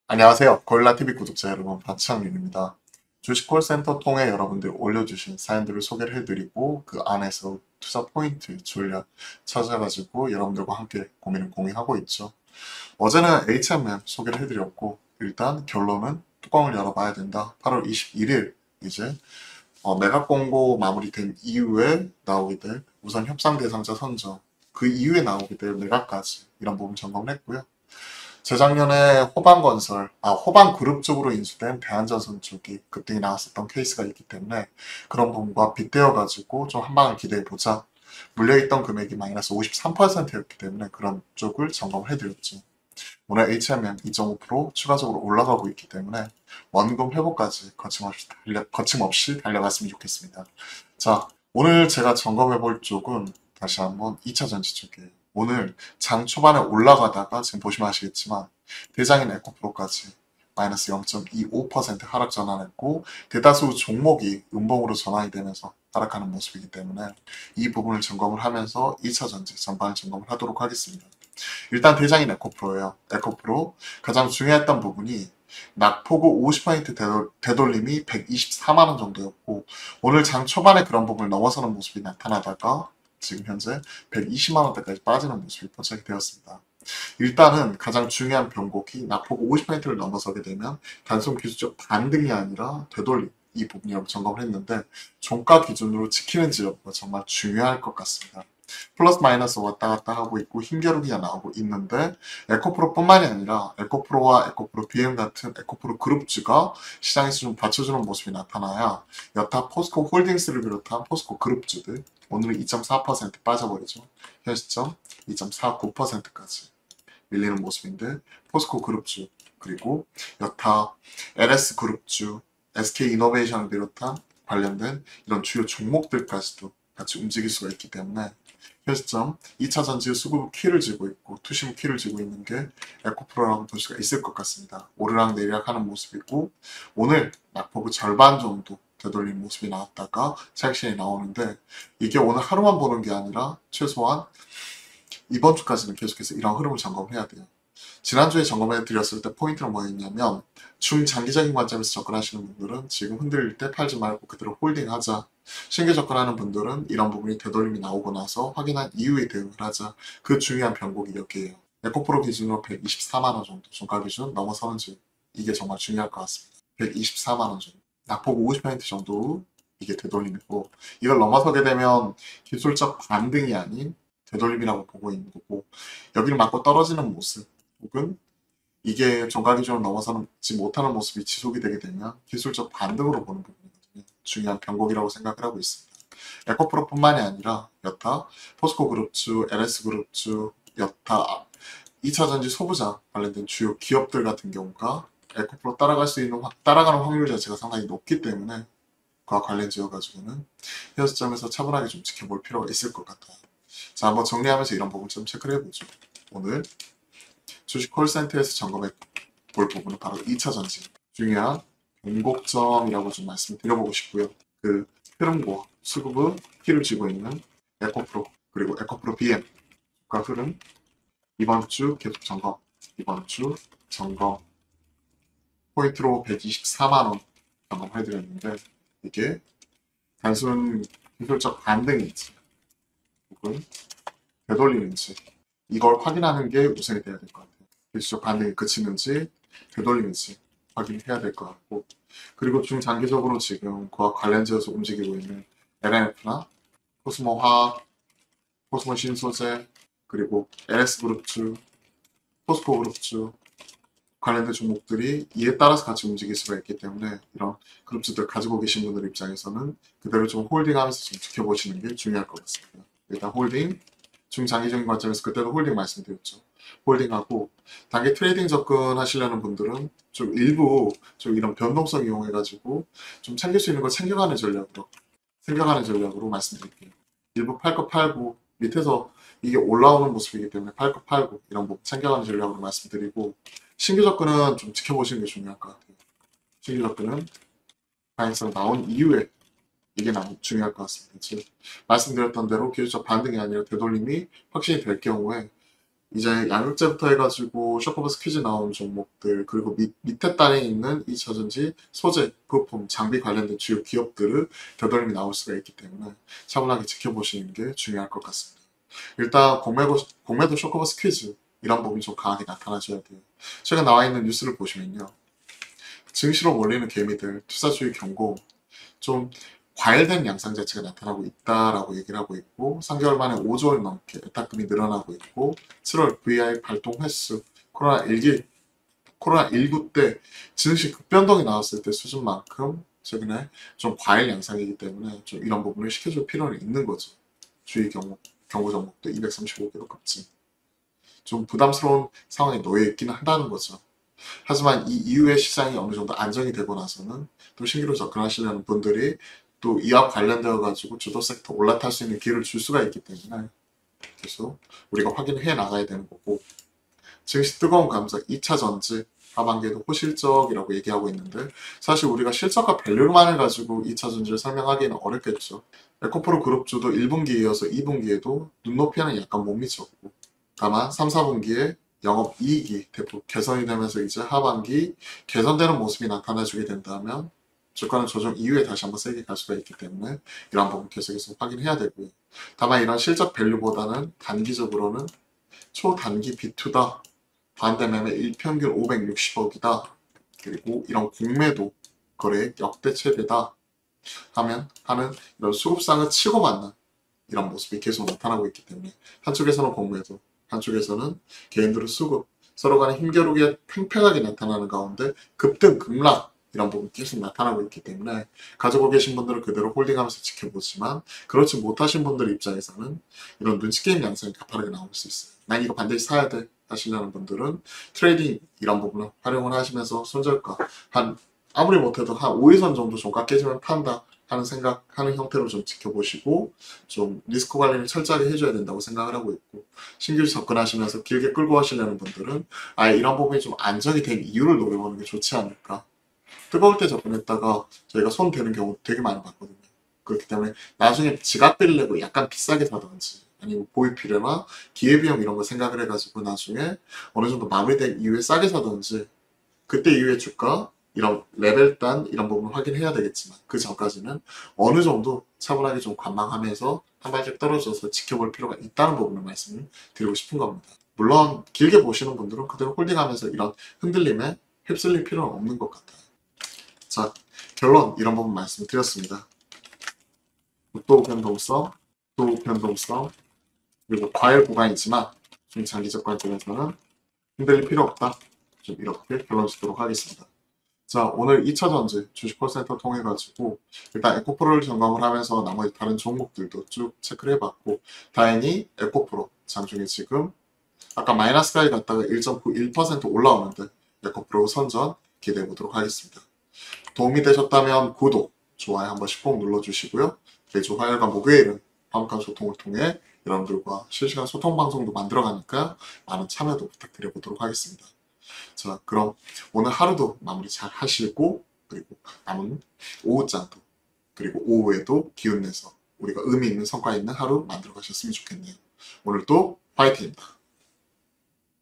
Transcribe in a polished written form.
안녕하세요. 고릴라TV 구독자 여러분, 박창민입니다. 주식 콜센터 통해 여러분들 올려주신 사연들을 소개를 해드리고 그 안에서 투자 포인트, 전략 찾아가지고 여러분들과 함께 고민을 공유하고 있죠. 어제는 HMM 소개를 해드렸고 일단 결론은 뚜껑을 열어봐야 된다. 8월 21일 이제 매각 공고 마무리된 이후에 나오게 될 우선 협상 대상자 선정, 그 이후에 나오게 될 매각까지 이런 부분 점검을 했고요. 재작년에 호반건설, 호반그룹 쪽으로 인수된 대한전선 쪽이 급등이 나왔었던 케이스가 있기 때문에 그런 부분과 빗대어가지고 좀 한방을 기대해보자. 물려있던 금액이 마이너스 53%였기 때문에 그런 쪽을 점검을 해드렸죠. 오늘 HMM 2.5% 추가적으로 올라가고 있기 때문에 원금 회복까지 거침없이 달려갔으면 좋겠습니다. 자, 오늘 제가 점검해 볼 쪽은 다시 한번 2차 전지 쪽이에요. 오늘 장 초반에 올라가다가 지금 보시면 아시겠지만 대장인 에코프로까지 마이너스 0.25% 하락 전환했고 대다수 종목이 음봉으로 전환이 되면서 하락하는 모습이기 때문에 이 부분을 점검을 하면서 2차 전지 전반을 점검을 하도록 하겠습니다. 일단 대장인 에코프로예요. 에코프로 가장 중요했던 부분이 낙폭우 50% 되돌림이 124만원 정도였고 오늘 장 초반에 그런 부분을 넘어서는 모습이 나타나다가 지금 현재 120만원대까지 빠지는 모습이 포착이 되었습니다. 일단은 가장 중요한 변곡이 낙폭우 50%를 넘어서게 되면 단순 기술적 반등이 아니라 되돌림 이 부분이라고 점검을 했는데 종가 기준으로 지키는 지역가 정말 중요할 것 같습니다. 플러스 마이너스 왔다 갔다 하고 있고 힘겨루기가 나오고 있는데 에코프로뿐만이 아니라 에코프로와 에코프로 BM 같은 에코프로 그룹주가 시장에서 좀 받쳐주는 모습이 나타나야 여타 포스코 홀딩스를 비롯한 포스코 그룹주들 오늘은 2.4% 빠져버리죠. 현 시점 2.49%까지 밀리는 모습인데 포스코 그룹주 그리고 여타 LS 그룹주 SK이노베이션을 비롯한 관련된 이런 주요 종목들까지도 같이 움직일 수가 있기 때문에 현 시점 2차 전지의 수급 키를 쥐고 있고 투심 키를 쥐고 있는 게 에코프로라고 볼 수가 있을 것 같습니다. 오르락 내리락 하는 모습이고 오늘 낙폭의 절반 정도 되돌린 모습이 나왔다가 차익신이 나오는데 이게 오늘 하루만 보는 게 아니라 최소한 이번 주까지는 계속해서 이런 흐름을 점검을 해야 돼요. 지난주에 점검해 드렸을 때 포인트는 뭐였냐면 중장기적인 관점에서 접근하시는 분들은 지금 흔들릴 때 팔지 말고 그대로 홀딩하자. 신규 접근하는 분들은 이런 부분이 되돌림이 나오고 나서 확인한 이후에 대응을 하자. 그 중요한 변곡이 여기에요. 에코프로 기준으로 124만원 정도 종가 기준 넘어서는지 이게 정말 중요할 것 같습니다. 124만원 정도. 낙폭 50% 정도 이게 되돌림이고 이걸 넘어서게 되면 기술적 반등이 아닌 되돌림이라고 보고 있는 거고 여기를 맞고 떨어지는 모습 혹은 이게 종가 기준을 넘어서지 못하는 모습이 지속이 되게 되면 기술적 반등으로 보는 부분이거든요. 중요한 변곡이라고 생각을 하고 있습니다. 에코프로뿐만이 아니라 여타 포스코 그룹주, LS 그룹주, 여타 2차 전지 소부자 관련된 주요 기업들 같은 경우가 에코프로 따라가는 확률 자체가 상당히 높기 때문에 그와 관련 지어가지고는 현 시점에서 차분하게 좀 지켜볼 필요가 있을 것 같아요. 자, 한번 정리하면서 이런 부분 좀 체크를 해보죠. 오늘 주식 콜센터에서 점검해 볼 부분은 바로 2차 전지 중요한 변곡점이라고 좀 말씀드려보고 싶고요. 그 흐름과 수급의 키를 쥐고 있는 에코프로 그리고 에코프로 BM 과 흐름 이번 주 계속 점검 이번 주 점검 포인트로 124만원 점검해드렸는데 이게 단순 기술적 반등인지 혹은 되돌리는지 이걸 확인하는 게 우선이 돼야 될 것 같아요. 기술적 반등이 그치는지 되돌리는지 확인해야 될 것 같고 그리고 중장기적으로 지금 그와 관련지어서 움직이고 있는 LNF나 코스모화학, 코스모 신소재 그리고 LS그룹주, 포스코그룹주 관련된 종목들이 이에 따라서 같이 움직일 수가 있기 때문에 이런 그룹주들 가지고 계신 분들 입장에서는 그대로 좀 홀딩하면서 좀 지켜보시는 게 중요할 것 같습니다. 일단 홀딩, 중장기적인 관점에서 그때도 홀딩 말씀드렸죠. 홀딩하고 단기 트레이딩 접근하시려는 분들은 좀 일부 좀 이런 변동성 이용해가지고 좀 챙길 수 있는 걸 챙겨가는 전략으로 말씀드릴게요. 일부 팔 거 팔고 밑에서 이게 올라오는 모습이기 때문에 팔 거 팔고 이런 거 챙겨가는 전략으로 말씀드리고 신규 접근은 좀 지켜보시는 게 중요할 것 같아요. 신규 접근은 가행성 나온 이후에 이게 중요할 것 같습니다. 즉 말씀드렸던 대로 기술적 반등이 아니라 되돌림이 확신이 될 경우에 이제 양극재부터 해가지고 쇼커버스 퀴즈 나온 종목들, 그리고 밑에 단에 있는 2차전지, 소재, 부품, 장비 관련된 주요 기업들을 되돌림이 나올 수가 있기 때문에 차분하게 지켜보시는 게 중요할 것 같습니다. 일단 공매도 쇼커버스 퀴즈 이런 부분이 좀 강하게 나타나줘야 돼요. 최근 나와 있는 뉴스를 보시면요. 증시로 몰리는 개미들, 투자주의 경고, 좀 과열된 양상 자체가 나타나고 있다라고 얘기를 하고 있고 3개월 만에 5조 원 넘게 예탁금이 늘어나고 있고 7월 VI 발동 횟수 코로나19 때 증시 급변동이 나왔을 때 수준만큼 최근에 좀 과열 양상이기 때문에 좀 이런 부분을 시켜줄 필요는 있는 거죠. 주의 경고 종목도 235개로 급증. 좀 부담스러운 상황에 놓여 있기는 한다는 거죠. 하지만 이 이후에 시장이 어느 정도 안정이 되고 나서는 또 신규로 접근하시려는 분들이 또 이와 관련되어 가지고 주도 섹터 올라탈 수 있는 기회를 줄 수가 있기 때문에 계속 우리가 확인해 나가야 되는 거고 증시 뜨거운 감자 2차 전지 하반기에도 호실적이라고 얘기하고 있는데 사실 우리가 실적과 밸류만 해가지고 2차 전지를 설명하기는 어렵겠죠. 에코프로 그룹주도 1분기에 이어서 2분기에도 눈높이는 약간 못 미쳤고 다만 3, 4분기에 영업이익이 대폭 개선이 되면서 이제 하반기 개선되는 모습이 나타나주게 된다면 주가는 조정 이후에 다시 한번 세게 갈 수가 있기 때문에 이러한 부분 계속해서 확인해야 되고요. 다만 이런 실적 밸류보다는 단기적으로는 초단기 비투다. 반대 매매 일평균 560억이다. 그리고 이런 공매도 거래액 역대 최대다. 하는 이런 수급상을 치고 받는 이런 모습이 계속 나타나고 있기 때문에 한쪽에서는 공매도 한쪽에서는 개인들의 수급 서로 간의 힘겨루기가 팽팽하게 나타나는 가운데 급등 급락 이런 부분이 계속 나타나고 있기 때문에 가지고 계신 분들은 그대로 홀딩하면서 지켜보지만 그렇지 못하신 분들 입장에서는 이런 눈치게임 양상이 가파르게 나올 수 있어요. 난 이거 반드시 사야 돼 하시려는 분들은 트레이딩 이런 부분을 활용을 하시면서 손절가 한 아무리 못해도 한 5일선 정도 종가 깨지면 판다 하는 생각하는 형태로 좀 지켜보시고 좀 리스크 관리를 철저하게 해줘야 된다고 생각을 하고 있고 신규 접근하시면서 길게 끌고 하시려는 분들은 아예 이런 부분이 좀 안정이 된 이유를 노려보는 게 좋지 않을까. 뜨거울 때 접근했다가 저희가 손 대는 경우 되게 많이 봤거든요. 그렇기 때문에 나중에 지갑비를 내고 약간 비싸게 사든지 아니면 보유필요나 기회비용 이런 거 생각을 해가지고 나중에 어느 정도 마무리된 이후에 싸게 사든지 그때 이후에 주가 이런 레벨단 이런 부분을 확인해야 되겠지만 그 전까지는 어느 정도 차분하게 좀 관망하면서 한 발짝 떨어져서 지켜볼 필요가 있다는 부분을 말씀을 드리고 싶은 겁니다. 물론 길게 보시는 분들은 그대로 홀딩하면서 이런 흔들림에 휩쓸릴 필요는 없는 것 같아요. 자, 결론 이런 부분 말씀드렸습니다. 또 변동성, 그리고 과열 구간이지만 중장기적 관점에서는 흔들릴 필요 없다. 좀 이렇게 결론 짓도록 하겠습니다. 자, 오늘 2차 전지 주식 콜센터 통해 가지고 일단 에코프로를 점검을 하면서 나머지 다른 종목들도 쭉 체크를 해봤고 다행히 에코프로 장중에 지금 아까 마이너스까지 갔다가 1.91% 올라오는데 에코프로 선전 기대해 보도록 하겠습니다. 도움이 되셨다면 구독, 좋아요 한 번씩 꼭 눌러주시고요. 매주 화요일과 목요일은 화목한 소통을 통해 여러분들과 실시간 소통 방송도 만들어가니까 많은 참여도 부탁드려 보도록 하겠습니다. 자, 그럼 오늘 하루도 마무리 잘 하시고 그리고 남은 오후장도 그리고 오후에도 기운내서 우리가 의미 있는 성과 있는 하루 만들어 가셨으면 좋겠네요. 오늘도 화이팅입니다.